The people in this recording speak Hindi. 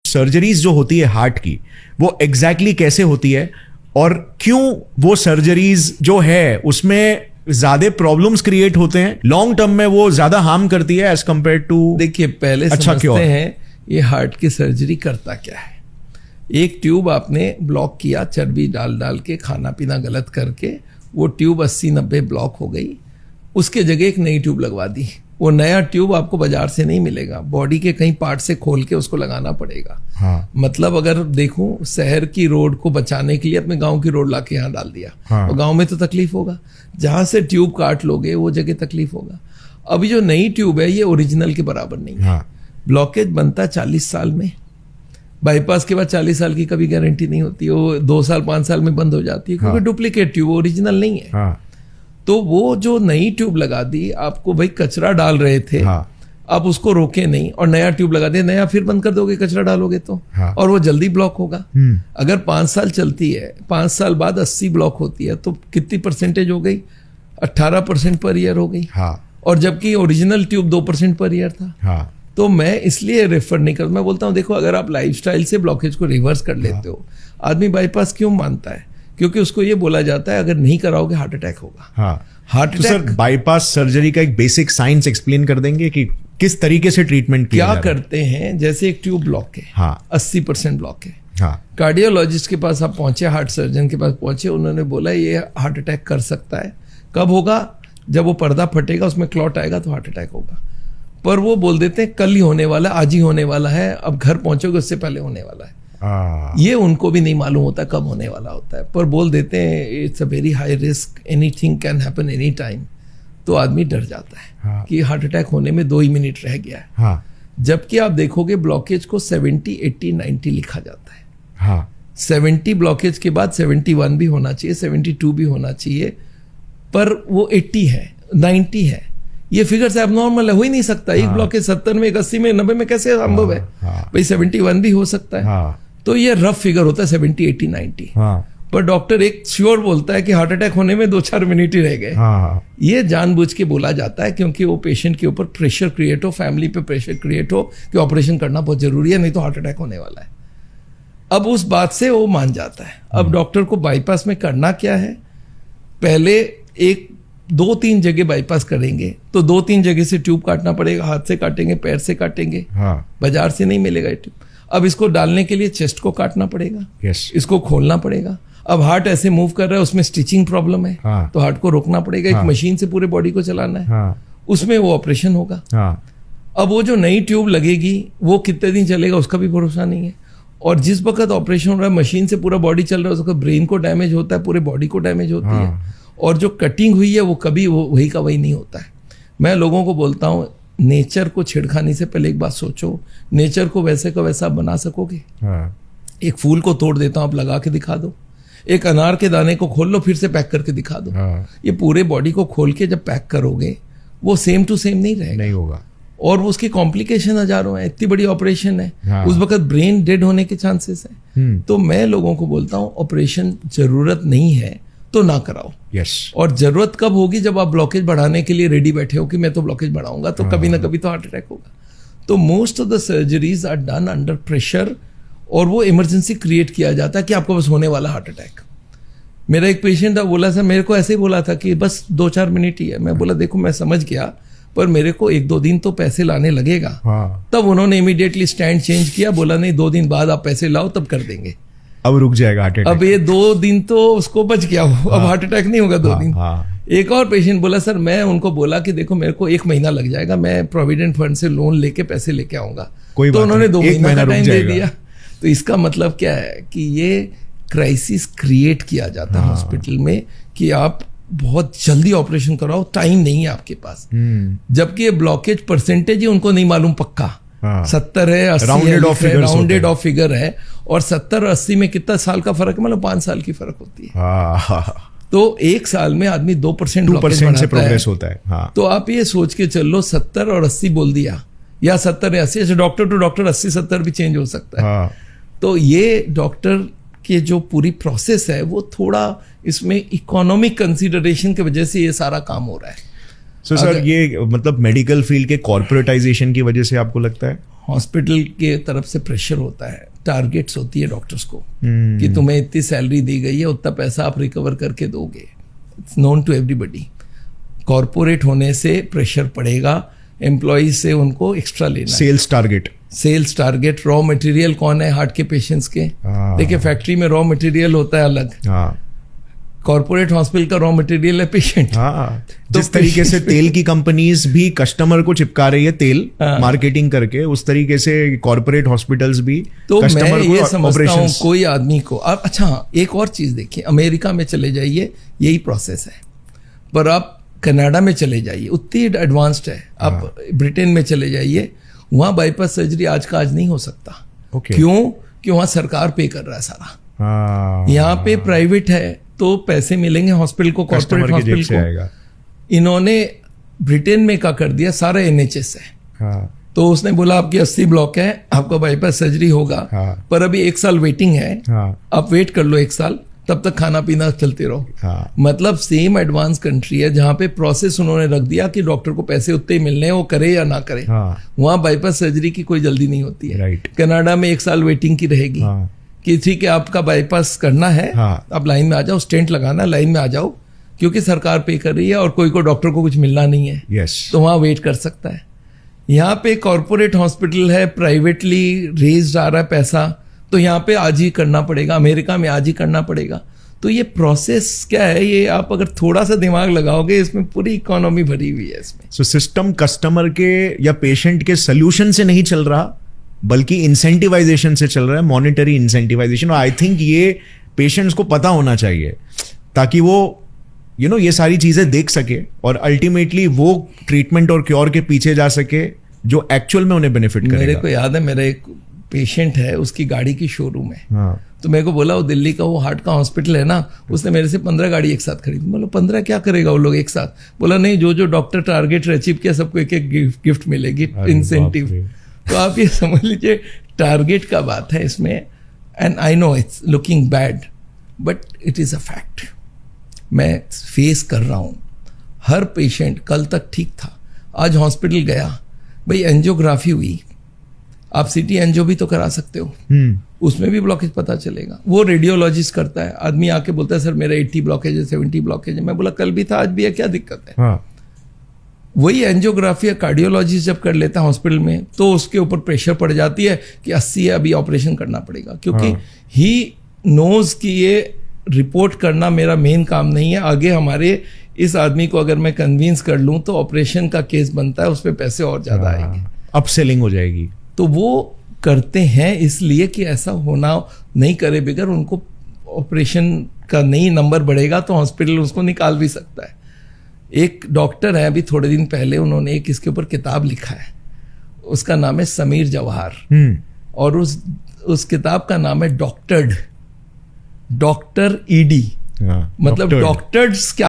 सर्जरीज जो होती है हार्ट की वो एग्जैक्टली कैसे होती है और क्यों वो सर्जरीज जो है उसमें ज्यादा प्रॉब्लम्स क्रिएट होते हैं, लॉन्ग टर्म में वो ज्यादा हार्म करती है एज कंपेयर टू। देखिए पहले समझते हैं ये हार्ट की सर्जरी करता क्या है। एक ट्यूब आपने ब्लॉक किया, चर्बी डाल डाल के, खाना पीना गलत करके, वो ट्यूब 80-90 ब्लॉक हो गई, उसके जगह एक नई ट्यूब लगवा दी। वो नया ट्यूब आपको बाजार से नहीं मिलेगा, बॉडी के कहीं पार्ट से खोल के उसको लगाना पड़ेगा। हाँ। मतलब अगर देखूं, शहर की रोड को बचाने के लिए अपने गांव की रोड लाके यहाँ डाल दिया। हाँ। और गांव में तो तकलीफ होगा, जहां से ट्यूब काट लोगे वो जगह तकलीफ होगा। अभी जो नई ट्यूब है ये ओरिजिनल के बराबर नहीं है। हाँ। ब्लॉकेज बनता है 40 साल में, बाईपास के बाद 40 साल की कभी गारंटी नहीं होती, वो 2 साल 5 साल में बंद हो जाती है क्योंकि हाँ। डुप्लीकेट ट्यूब, ओरिजिनल नहीं है। हाँ। तो वो जो नई ट्यूब लगा दी, आपको भाई कचरा डाल रहे थे। हाँ। आप उसको रोके नहीं और नया ट्यूब लगा दिया, नया फिर बंद कर दोगे कचरा डालोगे तो। हाँ। और वो जल्दी ब्लॉक होगा। अगर 5 साल चलती है, 5 साल बाद 80 ब्लॉक होती है तो कितनी परसेंटेज हो गई? 18% पर ईयर हो गई। हाँ। और जबकि ओरिजिनल ट्यूब 2% पर ईयर था। हाँ। तो मैं इसलिए रेफर नहीं करता, मैं बोलता हूँ देखो अगर आप लाइफस्टाइल से ब्लॉकेज को रिवर्स कर लेते हो, आदमी बाईपास क्यों मानता है? क्योंकि उसको ये बोला जाता है अगर नहीं कराओगे हार्ट अटैक होगा। हाँ। हार्ट तो सर बाईपास सर्जरी का एक बेसिक साइंस एक्सप्लेन कर देंगे कि किस तरीके से ट्रीटमेंट किया क्या करते हैं? जैसे एक ट्यूब ब्लॉक है, हाँ। 80% ब्लॉक है, हाँ। कार्डियोलॉजिस्ट के पास आप पहुंचे, हार्ट सर्जन के पास पहुंचे, उन्होंने बोला ये हार्ट अटैक कर सकता है। कब होगा? जब वो पर्दा फटेगा, उसमें क्लॉट आएगा तो हार्ट अटैक होगा। पर वो बोल देते हैं कल ही होने वाला, आज ही होने वाला है, अब घर पहुंचोगे उससे पहले होने वाला है। ये उनको भी नहीं मालूम होता कब होने वाला होता है, पर बोल देते हैं it's a very high risk, anything can happen any time. तो आदमी डर जाता है। हाँ। कि हार्ट अटैक होने में 2 ही मिनट रह गया है। हाँ। जबकि आप देखोगे ब्लॉकेज को 70, 80, 90 लिखा जाता है। हाँ। 70 ब्लॉकेज के बाद 71 भी होना चाहिए, 72 भी होना चाहिए, पर वो 80 है, 90 है। ये फिगर से एबनॉर्मल है, हो ही नहीं सकता। एक ब्लॉकेज 70 में, 80 में, 90 में कैसे संभव है? भाई 71 भी हो सकता है। हाँ। तो ये रफ फिगर होता है 70, 80, 90। हाँ। पर डॉक्टर एक श्योर बोलता है कि हार्ट अटैक होने में 2-4 मिनट ही रह गए। हाँ। ये जानबूझ के बोला जाता है क्योंकि वो पेशेंट के ऊपर प्रेशर क्रिएट हो, फैमिली पे प्रेशर क्रिएट हो कि ऑपरेशन करना बहुत जरूरी है, नहीं तो हार्ट अटैक होने वाला है। अब उस बात से वो मान जाता है। अब डॉक्टर को बाईपास में करना क्या है? पहले 2-3 जगह बाईपास करेंगे तो 2-3 जगह से ट्यूब काटना पड़ेगा, हाथ से काटेंगे, पैर से काटेंगे। हाँ। बाजार से नहीं मिलेगा ये ट्यूब। अब इसको डालने के लिए चेस्ट को काटना पड़ेगा। यस। इसको खोलना पड़ेगा। अब हार्ट ऐसे मूव कर रहा है, उसमें स्टिचिंग प्रॉब्लम है। हाँ। तो हार्ट को रोकना पड़ेगा। हाँ। एक मशीन से पूरे बॉडी को चलाना है। हाँ। उसमें वो ऑपरेशन होगा। हाँ। अब वो जो नई ट्यूब लगेगी वो कितने दिन चलेगा उसका भी भरोसा नहीं है। और जिस वक्त ऑपरेशन हो रहा है, मशीन से पूरा बॉडी चल रहा है, उसका ब्रेन को डैमेज होता है, पूरे बॉडी को डैमेज होती है। और जो कटिंग हुई है वो कभी वही का वही नहीं होता है। मैं लोगों को बोलता हूँ नेचर को छेड़खानी से पहले एक बात सोचो, नेचर को वैसे का वैसा बना सकोगे? हाँ। एक फूल को तोड़ देता हूँ, आप लगा के दिखा दो। एक अनार के दाने को खोल लो, फिर से पैक करके दिखा दो। हाँ। ये पूरे बॉडी को खोल के जब पैक करोगे वो सेम टू सेम नहीं रहेगा, नहीं होगा। और उसके कॉम्प्लिकेशन हजारों हैं। इतनी बड़ी ऑपरेशन है। हाँ। उस वक्त ब्रेन डेड होने के चांसेस है। तो मैं लोगों को बोलता हूँ ऑपरेशन जरूरत नहीं है तो ना कराओ। यस। और जरूरत कब होगी? जब आप ब्लॉकेज बढ़ाने के लिए रेडी बैठे हो कि मैं तो ब्लॉकेज बढ़ाऊंगा, तो कभी ना कभी तो हार्ट अटैक होगा। तो most of the surgeries are done under pressure, और वो इमरजेंसी क्रिएट किया जाता है कि आपको बस होने वाला हार्ट अटैक। मेरा एक पेशेंट था, बोला सर मेरे को ऐसे ही बोला था कि बस 2-4 मिनट ही है। मैं बोला देखो मैं समझ गया, पर मेरे को 1-2 दिन तो पैसे लाने लगेगा। हाँ। तब उन्होंने इमीडिएटली स्टैंड चेंज किया, बोला नहीं 2 दिन बाद आप पैसे लाओ तब कर देंगे। अब रुक जाएगा हार्ट अटैक। अब ये 2 दिन तो उसको बच गया वो। अब हार्ट अटैक नहीं होगा 2 दिन। हाँ। एक और पेशेंट बोला सर, मैं उनको बोला कि देखो मेरे को 1 महीना लग जाएगा, मैं प्रोविडेंट फंड से लोन लेके पैसे लेके आऊंगा। तो उन्होंने 2 महीना का टाइम दे दिया। तो इसका मतलब क्या है कि ये क्राइसिस क्रिएट किया जाता है हॉस्पिटल में कि आप बहुत जल्दी ऑपरेशन कराओ, टाइम नहीं है आपके पास। जबकि ये ब्लॉकेज परसेंटेज ही उनको नहीं मालूम पक्का। 70 है, 80 राउंडेड ऑफ फिगर है। और 70 और 80 में कितना साल का फर्क है? मतलब 5 साल की फर्क होती है। तो 1 साल में आदमी 2% से प्रोग्रेस होता है। हाँ। तो आप ये सोच के चलो 70 और 80 बोल दिया, या 70 या 80, डॉक्टर टू डॉक्टर 80-70 भी चेंज हो सकता है। हाँ। तो ये डॉक्टर के जो पूरी प्रोसेस है वो थोड़ा इसमें इकोनॉमिक कंसीडरेशन की वजह से ये सारा काम हो रहा है। सो सर ये मतलब मेडिकल फील्ड के कॉर्पोरेटाइजेशन की वजह से आपको लगता है? हॉस्पिटल के तरफ से प्रेशर होता है, टारगेट्स होती है डॉक्टर्स को कि तुम्हें इतनी सैलरी दी गई है, उतना पैसा आप रिकवर करके दोगे। It's known to everybody. Corporate होने से प्रेशर पड़ेगा, एम्प्लॉयज से उनको एक्स्ट्रा लेना। सेल्स टारगेट, रॉ मटेरियल कौन है हार्ट के पेशेंट्स के? देखिए फैक्ट्री में रॉ मटेरियल होता है अलग, कॉर्पोरेट हॉस्पिटल का रॉ मटेरियल है पेशेंट। तो जिस तरीके से तेल की कंपनीज भी कस्टमर को चिपका रही है तेल मार्केटिंग करके, उस तरीके से कॉर्पोरेट हॉस्पिटल्स भी तो मैं ये समझता हूँ कोई आदमी को। अब अच्छा एक और चीज देखिए, अमेरिका में चले जाइए यही प्रोसेस है, पर आप कनाडा में चले जाइए उतनी एडवांस्ड है, आप ब्रिटेन में चले जाइए वहां बाईपास सर्जरी आज का आज नहीं हो सकता। क्यों? कि वहां सरकार पे कर रहा है सारा। यहाँ पे प्राइवेट है तो पैसे मिलेंगे हॉस्पिटल को, कॉर्पोरेट हॉस्पिटल को। इन्होंने ब्रिटेन में क्या कर दिया, सारा NHS है। तो उसने बोला आपकी 80 ब्लॉक है, आपका बाईपास सर्जरी होगा, पर अभी 1 साल वेटिंग है, आप वेट कर लो 1 साल, तब तक खाना पीना चलते रहो। मतलब सेम एडवांस कंट्री है जहां पे प्रोसेस उन्होंने रख दिया कि डॉक्टर को पैसे उतने ही मिलने हैं, वो करे या ना करे। वहां बाईपास सर्जरी की कोई जल्दी नहीं होती है। कनाडा में 1 साल वेटिंग की रहेगी कि ठीक है आपका बाईपास करना है, आप लाइन में आ जाओ, स्टेंट लगाना, लाइन में आ जाओ, क्योंकि सरकार पे कर रही है और कोई को डॉक्टर को कुछ मिलना नहीं है। तो वहां वेट कर सकता है। यहाँ पे कॉर्पोरेट हॉस्पिटल है, प्राइवेटली रेज आ रहा है पैसा, तो यहाँ पे आज ही करना पड़ेगा, अमेरिका में आज ही करना पड़ेगा। तो ये प्रोसेस क्या है, ये आप अगर थोड़ा सा दिमाग लगाओगे, इसमें पूरी इकोनॉमी भरी हुई है इसमें। सो सिस्टम कस्टमर के या पेशेंट के सोल्यूशन से नहीं चल रहा, बल्कि इंसेंटिवाइजेशन से चल रहा है, मॉनिटरी इंसेंटिवाइजेशन। और आई थिंक ये पेशेंट्स को पता होना चाहिए ताकि वो ये सारी चीजें देख सके और अल्टीमेटली वो ट्रीटमेंट और क्योर के पीछे जा सके जो एक्चुअल में उन्हें बेनिफिट करेगा। मेरे को याद है, मेरा एक पेशेंट है, उसकी गाड़ी की शोरूम है। तो मेरे को बोला वो दिल्ली का वो हार्ट का हॉस्पिटल है ना, उसने मेरे से 15 गाड़ी एक साथ खरीदी। मतलब 15 क्या करेगा वो लोग एक साथ? बोला नहीं, जो डॉक्टर टारगेट अचीव किया सबको एक एक गिफ्ट मिलेगी, इंसेंटिव। तो आप ये समझ लीजिए टारगेट का बात है इसमें। And I know it's looking bad, but it is a fact. मैं फेस कर रहा हूँ। हर पेशेंट कल तक ठीक था, आज हॉस्पिटल गया, भाई एंजियोग्राफी हुई, आप सिटी एंजियो भी तो करा सकते हो, उसमें भी ब्लॉकेज पता चलेगा। वो रेडियोलॉजिस्ट करता है, आदमी आके बोलता है सर मेरा 80 ब्लॉकेज है, 70 ब्लॉकेज है। मैं बोला कल भी था आज भी है, क्या दिक्कत है? वही एंजियोग्राफी या कार्डियोलॉजिस्ट जब कर लेता है हॉस्पिटल में, तो उसके ऊपर प्रेशर पड़ जाती है कि 80 है, अभी ऑपरेशन करना पड़ेगा, क्योंकि ही नोज कि ये रिपोर्ट करना मेरा मेन काम नहीं है। आगे हमारे इस आदमी को अगर मैं कन्विंस कर लूं तो ऑपरेशन का केस बनता है, उस पर पैसे और ज्यादा आएंगे, अपसेलिंग हो जाएगी। तो वो करते हैं इसलिए कि ऐसा होना नहीं करे बगैर, उनको ऑपरेशन का नहीं नंबर बढ़ेगा तो हॉस्पिटल उसको निकाल भी सकता है। एक डॉक्टर है, अभी थोड़े दिन पहले उन्होंने एक इसके ऊपर किताब लिखा है, उसका नाम है समीर जवाहर, और उस किताब का नाम है डॉक्टर ED। मतलब डॉक्टर्स क्या